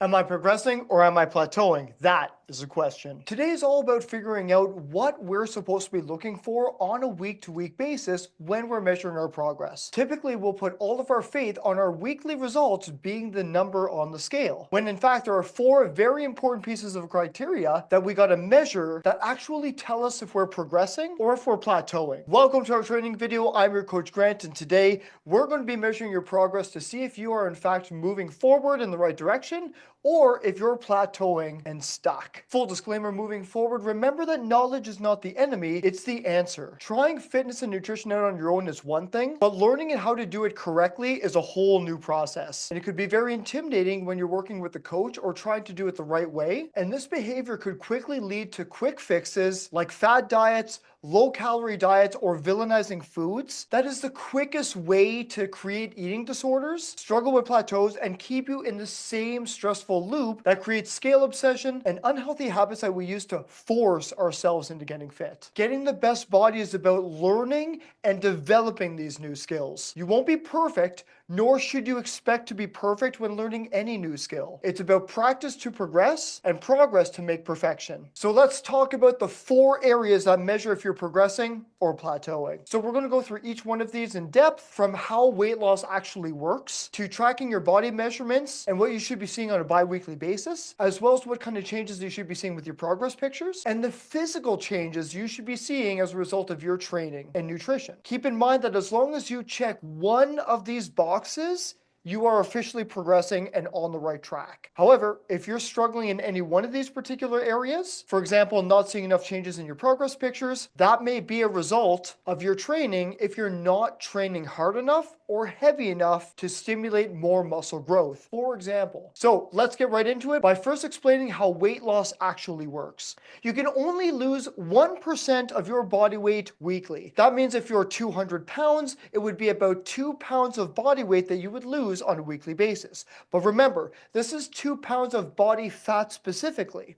Am I progressing or am I plateauing? That is the question. Today is all about figuring out what we're supposed to be looking for on a week-to-week basis when we're measuring our progress. Typically, we'll put all of our faith on our weekly results being the number on the scale, when in fact there are four very important pieces of criteria that we got to measure that actually tell us if we're progressing or if we're plateauing. Welcome to our training video. I'm your coach Grant, and today we're going to be measuring your progress to see if you are in fact moving forward in the right direction or if you're plateauing and stuck. Full disclaimer moving forward, remember that knowledge is not the enemy, it's the answer. Trying fitness and nutrition out on your own is one thing, but learning how to do it correctly is a whole new process. And it could be very intimidating when you're working with a coach or trying to do it the right way. And this behavior could quickly lead to quick fixes like fad diets, low-calorie diets, or villainizing foods. That is the quickest way to create eating disorders, struggle with plateaus, and keep you in the same stressful loop that creates scale obsession and unhealthy habits that we use to force ourselves into getting fit. Getting the best body is about learning and developing these new skills. You won't be perfect, nor should you expect to be perfect when learning any new skill. It's about practice to progress and progress to make perfection. So let's talk about the four areas that measure if you're progressing or plateauing. So we're going to go through each one of these in depth, from how weight loss actually works to tracking your body measurements and what you should be seeing on a bi-weekly basis, as well as what kind of changes you should be seeing with your progress pictures and the physical changes you should be seeing as a result of your training and nutrition. Keep in mind that as long as you check one of these boxes, you are officially progressing and on the right track. However, if you're struggling in any one of these particular areas, for example, not seeing enough changes in your progress pictures, that may be a result of your training if you're not training hard enough or heavy enough to stimulate more muscle growth, for example. So let's get right into it by first explaining how weight loss actually works. You can only lose 1% of your body weight weekly. That means if you're 200 pounds, it would be about 2 pounds of body weight that you would lose on a weekly basis. But remember, this is 2 pounds of body fat specifically.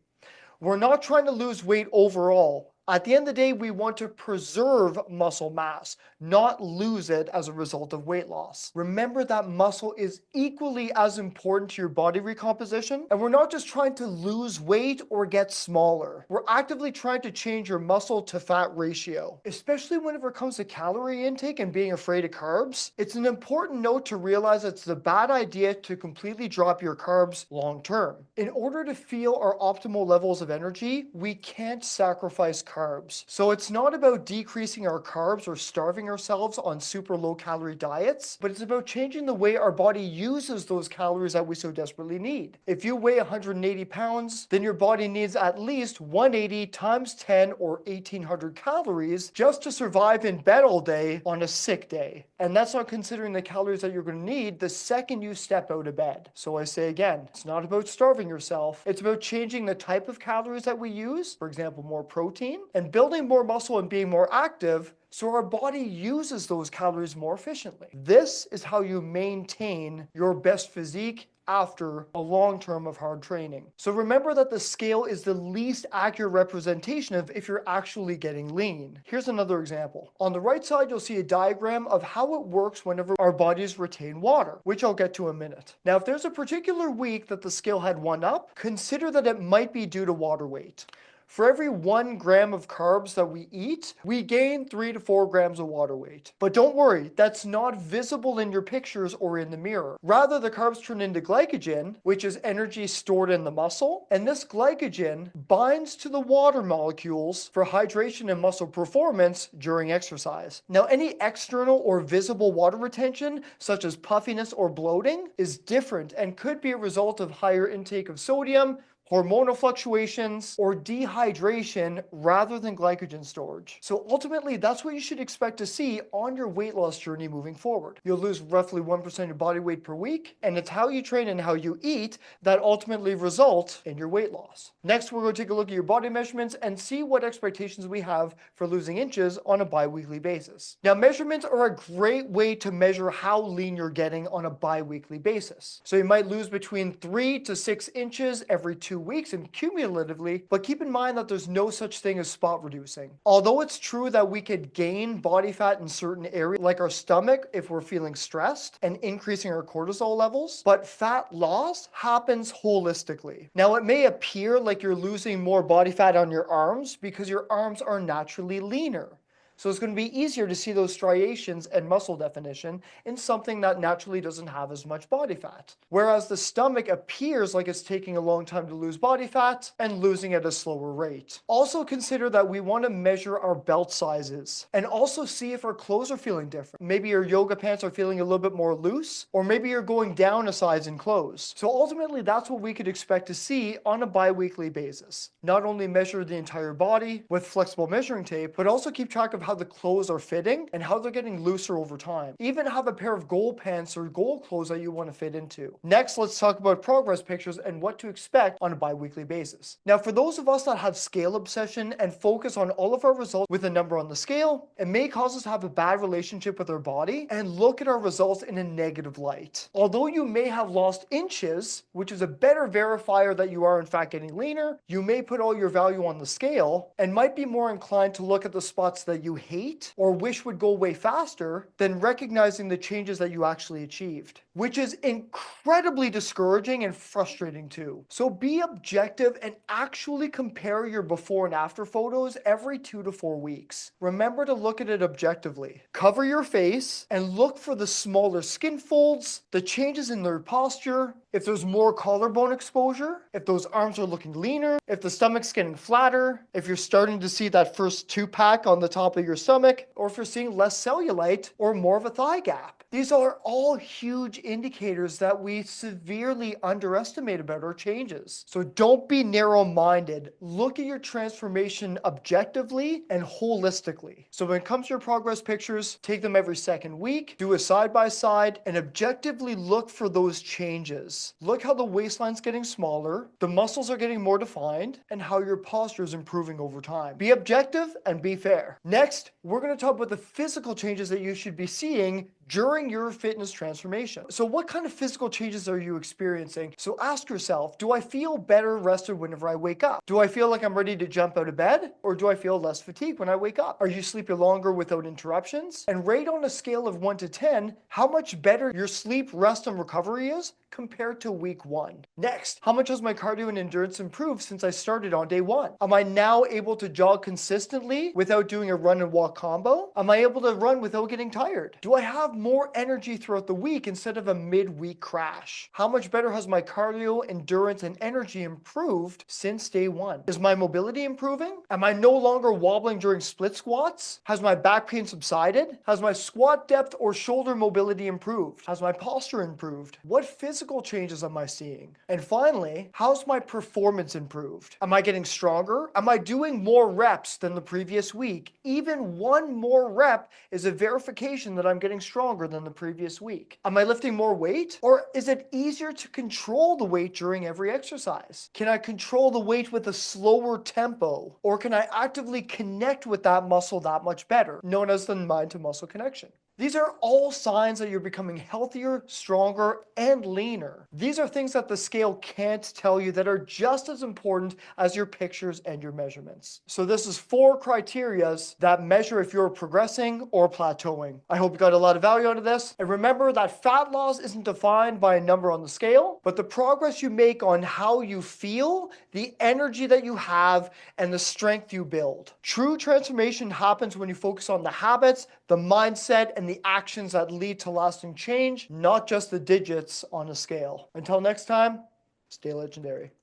We're not trying to lose weight overall. At the end of the day, we want to preserve muscle mass, not lose it as a result of weight loss. Remember that muscle is equally as important to your body recomposition, and we're not just trying to lose weight or get smaller. We're actively trying to change your muscle to fat ratio. Especially whenever it comes to calorie intake and being afraid of carbs, it's an important note to realize it's a bad idea to completely drop your carbs long term. In order to feel our optimal levels of energy, we can't sacrifice carbs. So it's not about decreasing our carbs or starving ourselves on super low calorie diets, but it's about changing the way our body uses those calories that we so desperately need. If you weigh 180 pounds, then your body needs at least 180 times 10 or 1800 calories just to survive in bed all day on a sick day. And that's not considering the calories that you're going to need the second you step out of bed. So I say again, it's not about starving yourself. It's about changing the type of calories that we use, for example, more protein, and building more muscle and being more active so our body uses those calories more efficiently. This is how you maintain your best physique after a long term of hard training. So remember that the scale is the least accurate representation of if you're actually getting lean. Here's another example. On the right side, you'll see a diagram of how it works whenever our bodies retain water, which I'll get to in a minute. Now, if there's a particular week that the scale had one up, consider that it might be due to water weight. For every 1 gram of carbs that we eat, we gain 3 to 4 grams of water weight. But don't worry, that's not visible in your pictures or in the mirror. Rather, the carbs turn into glycogen, which is energy stored in the muscle, and this glycogen binds to the water molecules for hydration and muscle performance during exercise. Now, any external or visible water retention, such as puffiness or bloating, is different and could be a result of higher intake of sodium, hormonal fluctuations, or dehydration rather than glycogen storage. So ultimately, that's what you should expect to see on your weight loss journey moving forward. You'll lose roughly 1% of your body weight per week, and it's how you train and how you eat that ultimately result in your weight loss. Next, we're going to take a look at your body measurements and see what expectations we have for losing inches on a bi-weekly basis. Now, measurements are a great way to measure how lean you're getting on a bi-weekly basis. So you might lose between 3 to 6 inches every 2 weeks and cumulatively, but keep in mind that there's no such thing as spot reducing. Although it's true that we could gain body fat in certain areas, like our stomach if we're feeling stressed and increasing our cortisol levels, but fat loss happens holistically. Now, it may appear like you're losing more body fat on your arms because your arms are naturally leaner. So it's going to be easier to see those striations and muscle definition in something that naturally doesn't have as much body fat. Whereas the stomach appears like it's taking a long time to lose body fat and losing at a slower rate. Also consider that we want to measure our belt sizes and also see if our clothes are feeling different. Maybe your yoga pants are feeling a little bit more loose, or maybe you're going down a size in clothes. So ultimately, that's what we could expect to see on a bi-weekly basis. Not only measure the entire body with flexible measuring tape, but also keep track of how the clothes are fitting and how they're getting looser over time. Even have a pair of goal pants or goal clothes that you want to fit into. Next, let's talk about progress pictures and what to expect on a bi-weekly basis. Now, for those of us that have scale obsession and focus on all of our results with a number on the scale, it may cause us to have a bad relationship with our body and look at our results in a negative light. Although you may have lost inches, which is a better verifier that you are in fact getting leaner, you may put all your value on the scale and might be more inclined to look at the spots that you hate or wish would go away faster than recognizing the changes that you actually achieved, which is incredibly discouraging and frustrating too. So be objective and actually compare your before and after photos every 2 to 4 weeks. Remember to look at it objectively. Cover your face and look for the smaller skin folds, the changes in their posture, if there's more collarbone exposure, if those arms are looking leaner, if the stomach's getting flatter, if you're starting to see that first 2-pack on the top of your stomach, or if you're seeing less cellulite or more of a thigh gap. These are all huge indicators that we severely underestimate about our changes. So don't be narrow-minded. Look at your transformation objectively and holistically. So when it comes to your progress pictures, take them every second week, do a side-by-side, and objectively look for those changes. Look how the waistline's getting smaller, the muscles are getting more defined, and how your posture is improving over time. Be objective and be fair. Next, we're going to talk about the physical changes that you should be seeing during your fitness transformation. So what kind of physical changes are you experiencing? So ask yourself, do I feel better rested whenever I wake up? Do I feel like I'm ready to jump out of bed? Or do I feel less fatigued when I wake up? Are you sleeping longer without interruptions? And rate on a scale of 1 to 10, how much better your sleep, rest, and recovery is compared to week 1. Next, how much has my cardio and endurance improved since I started on day 1? Am I now able to jog consistently without doing a run and walk combo? Am I able to run without getting tired? Do I have more energy throughout the week instead of a midweek crash? How much better has my cardio, endurance, and energy improved since day 1? Is my mobility improving? Am I no longer wobbling during split squats? Has my back pain subsided? Has my squat depth or shoulder mobility improved? Has my posture improved? What physical changes am I seeing? And finally, how's my performance improved? Am I getting stronger? Am I doing more reps than the previous week? Even one more rep is a verification that I'm getting stronger than the previous week. Am I lifting more weight? Or is it easier to control the weight during every exercise? Can I control the weight with a slower tempo? Or can I actively connect with that muscle that much better, known as the mind to muscle connection? These are all signs that you're becoming healthier, stronger, and leaner. These are things that the scale can't tell you that are just as important as your pictures and your measurements. So this is 4 criterias that measure if you're progressing or plateauing. I hope you got a lot of value out of this. And remember that fat loss isn't defined by a number on the scale, but the progress you make on how you feel, the energy that you have, and the strength you build. True transformation happens when you focus on the habits, the mindset, and the actions that lead to lasting change, not just the digits on a scale. Until next time, stay legendary.